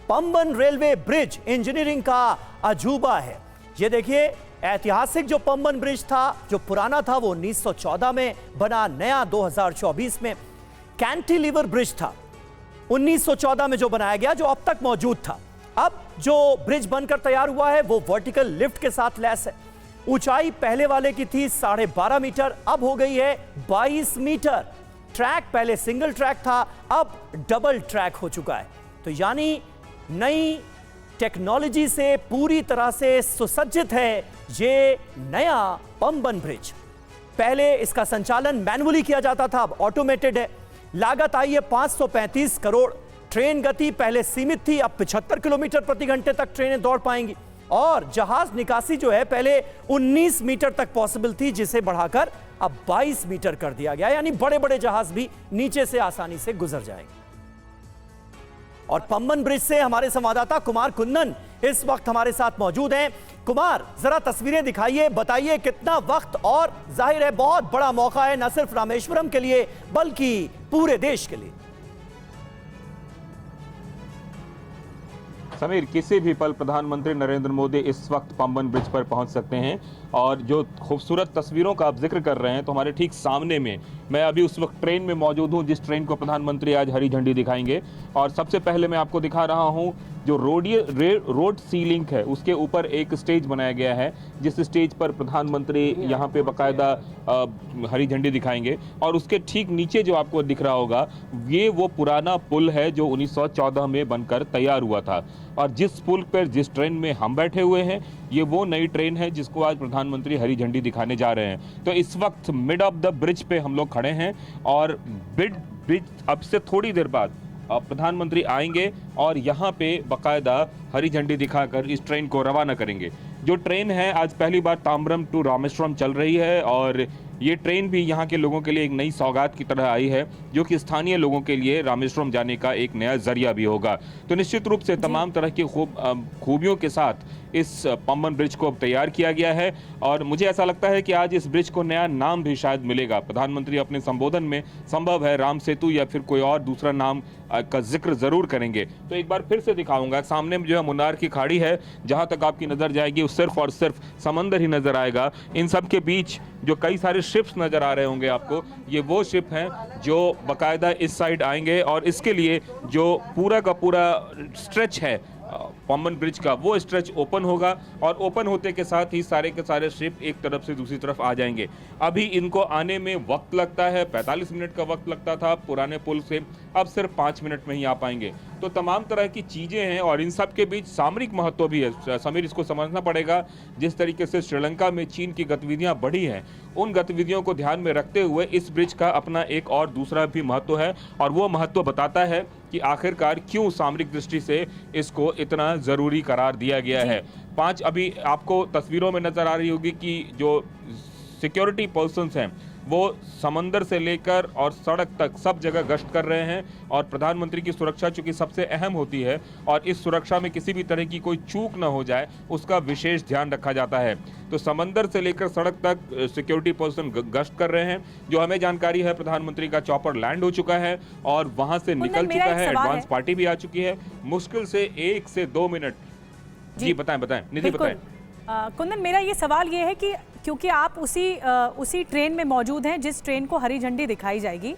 Pamban railway bridge engineering का अजूबा है। ये देखिए, ऐतिहासिक जो पंबन ब्रिज था, जो पुराना था, वो 1914 में बना, नया 2024 में। कैंटिलीवर ब्रिज था 1914 में जो बनाया गया, जो अब तक मौजूद था। अब जो ब्रिज बनकर तैयार हुआ है वो वर्टिकल लिफ्ट के साथ लैस है। ऊंचाई पहले वाले की थी 12.5 मीटर, अब हो गई है 22 मीटर। ट्रैक पहले सिंगल ट्रैक था, अब डबल ट्रैक हो चुका है। तो यानी नई टेक्नोलॉजी से पूरी तरह से सुसज्जित है ये नया पंबन ब्रिज। पहले इसका संचालन मैनुअली किया जाता था, अब ऑटोमेटेड है। लागत आई है 535 करोड़। ट्रेन गति पहले सीमित थी, अब 75 किलोमीटर प्रति घंटे तक ट्रेनें दौड़ पाएंगी। और जहाज निकासी जो है पहले 19 मीटर तक पॉसिबल थी, जिसे बढ़ाकर अब 22 मीटर कर दिया गया, यानी बड़े बड़े जहाज भी नीचे से आसानी से गुजर जाएंगे। और पंबन ब्रिज से हमारे संवाददाता कुमार कुंदन इस वक्त हमारे साथ मौजूद हैं। कुमार, जरा तस्वीरें दिखाइए, बताइए कितना वक्त, और जाहिर है बहुत बड़ा मौका है न सिर्फ रामेश्वरम के लिए बल्कि पूरे देश के लिए। समीर, किसी भी पल प्रधानमंत्री नरेंद्र मोदी इस वक्त पंबन ब्रिज पर पहुंच सकते हैं। और जो खूबसूरत तस्वीरों का आप जिक्र कर रहे हैं, तो हमारे ठीक सामने में मैं अभी उस वक्त ट्रेन में मौजूद हूं जिस ट्रेन को प्रधानमंत्री आज हरी झंडी दिखाएंगे। और सबसे पहले मैं आपको दिखा रहा हूं जो रोड सी लिंक है, उसके ऊपर एक स्टेज बनाया गया है, जिस स्टेज पर प्रधानमंत्री यहाँ पे बाकायदा हरी झंडी दिखाएंगे। और उसके ठीक नीचे जो आपको दिख रहा होगा, ये वो पुराना पुल है जो 1914 में बनकर तैयार हुआ था। और जिस पुल पर जिस ट्रेन में हम बैठे हुए हैं, ये वो नई ट्रेन है जिसको आज प्रधानमंत्री हरी झंडी दिखाने जा रहे हैं। तो इस वक्त मिड ऑफ द ब्रिज पे हम लोग खड़े हैं, और ब्रिज अब से थोड़ी देर बाद प्रधानमंत्री आएंगे और यहाँ पे बाकायदा हरी झंडी दिखाकर इस ट्रेन को रवाना करेंगे। जो ट्रेन है आज पहली बार ताम्बरम टू रामेश्वरम चल रही है, और ये ट्रेन भी यहाँ के लोगों के लिए एक नई सौगात की तरह आई है, जो कि स्थानीय लोगों के लिए रामेश्वरम जाने का एक नया जरिया भी होगा। तो निश्चित रूप से तमाम तरह की खूबियों के साथ इस पंबन ब्रिज को अब तैयार किया गया है। और मुझे ऐसा लगता है कि आज इस ब्रिज को नया नाम भी शायद मिलेगा। प्रधानमंत्री अपने संबोधन में संभव है राम सेतु या फिर कोई और दूसरा नाम का जिक्र जरूर करेंगे। तो एक बार फिर से दिखाऊंगा, सामने में जो है मुन्नार की खाड़ी है, जहां तक आपकी नजर जाएगी वो सिर्फ और सिर्फ समंदर ही नजर आएगा। इन सब के बीच जो कई सारे शिप्स नजर आ रहे होंगे आपको, ये वो शिप हैं जो बाकायदा इस साइड आएंगे। और इसके लिए जो पूरा का पूरा स्ट्रेच है पंबन ब्रिज का, वो स्ट्रेच ओपन होगा, और ओपन होते के साथ ही सारे के सारे शिप एक तरफ से दूसरी तरफ आ जाएंगे। अभी इनको आने में वक्त लगता है, 45 मिनट का वक्त लगता था पुराने पुल से, अब सिर्फ 5 मिनट में ही आ पाएंगे। तो तमाम तरह की चीज़ें हैं, और इन सब के बीच सामरिक महत्व भी है। समीर, इसको समझना पड़ेगा, जिस तरीके से श्रीलंका में चीन की गतिविधियां बढ़ी हैं, उन गतिविधियों को ध्यान में रखते हुए इस ब्रिज का अपना एक और दूसरा भी महत्व है। और वो महत्व बताता है कि आखिरकार क्यों सामरिक दृष्टि से इसको इतना जरूरी करार दिया गया है। 5 अभी आपको तस्वीरों में नजर आ रही होगी कि जो सिक्योरिटी पर्सन्स हैं वो समंदर से लेकर और सड़क तक सब जगह गश्त कर रहे हैं। और प्रधानमंत्री की सुरक्षा चूंकि सबसे अहम होती है, और इस सुरक्षा में किसी भी तरह की कोई चूक ना हो जाए, उसका विशेष ध्यान रखा जाता है। तो समंदर से लेकर सड़क तक सिक्योरिटी पर्सन गश्त कर रहे हैं। जो हमें जानकारी है, प्रधानमंत्री का चॉपर लैंड हो चुका है और वहां से निकल चुका है, एडवांस पार्टी भी आ चुकी है। मुश्किल से 1 से 2 मिनट। जी बताएं निधि, बताएं। कुंदन, मेरा ये सवाल ये है कि क्योंकि आप उसी ट्रेन में मौजूद हैं जिस ट्रेन को हरी झंडी दिखाई जाएगी,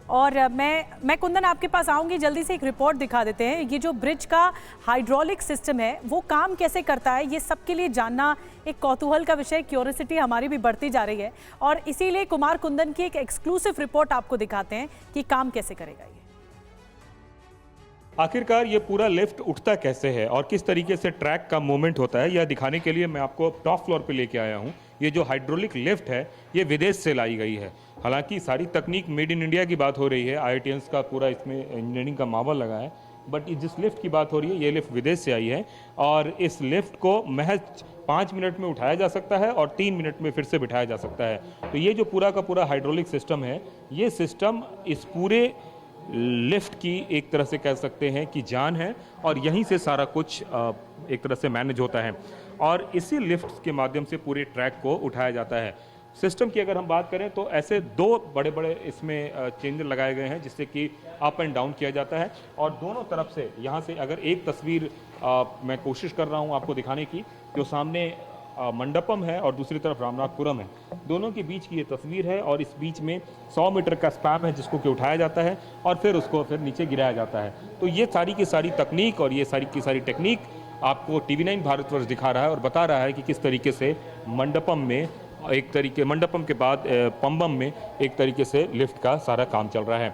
और मैं कुंदन आपके पास आऊंगी, जल्दी से एक रिपोर्ट दिखा देते हैं। ये जो ब्रिज का हाइड्रोलिक सिस्टम है वो काम कैसे करता है, ये सबके लिए जानना एक कौतूहल का विषय, क्यूरियोसिटी हमारी भी बढ़ती जा रही है। और इसीलिए कुमार कुंदन की एक एक्सक्लूसिव रिपोर्ट आपको दिखाते हैं कि काम कैसे करेगा ये। आखिरकार ये पूरा लिफ्ट उठता कैसे है और किस तरीके से ट्रैक का मूवमेंट होता है, यह दिखाने के लिए मैं आपको टॉप फ्लोर पे लेके आया हूँ। ये जो हाइड्रोलिक लिफ्ट है ये विदेश से लाई गई है। हालांकि सारी तकनीक मेड इन इंडिया की बात हो रही है, IITians का पूरा इसमें इंजीनियरिंग का मावल लगा है, बट जिस लिफ्ट की बात हो रही है ये लिफ्ट विदेश से आई है। और इस लिफ्ट को महज 5 मिनट में उठाया जा सकता है और 3 मिनट में फिर से बिठाया जा सकता है। तो ये जो पूरा का पूरा हाइड्रोलिक सिस्टम है, ये सिस्टम इस पूरे लिफ्ट की एक तरह से कह सकते हैं कि जान है, और यहीं से सारा कुछ एक तरह से मैनेज होता है। और इसी लिफ्ट के माध्यम से पूरे ट्रैक को उठाया जाता है। सिस्टम की अगर हम बात करें तो ऐसे दो बड़े बड़े इसमें चेंजर लगाए गए हैं जिससे कि अप एंड डाउन किया जाता है। और दोनों तरफ से यहाँ से अगर एक तस्वीर मैं कोशिश कर रहा हूँ आपको दिखाने की, जो सामने मंडपम है और दूसरी तरफ रामनाथपुरम है, दोनों के बीच की ये तस्वीर है। और इस बीच में 100 मीटर का स्पैम है जिसको कि उठाया जाता है और फिर उसको फिर नीचे गिराया जाता है। तो ये सारी की सारी तकनीक और ये सारी की सारी टेक्निक आपको TV9 भारतवर्ष दिखा रहा है और बता रहा है कि किस तरीके से मंडपम में मंडपम के बाद पंबम में एक तरीके से लिफ्ट का सारा काम चल रहा है।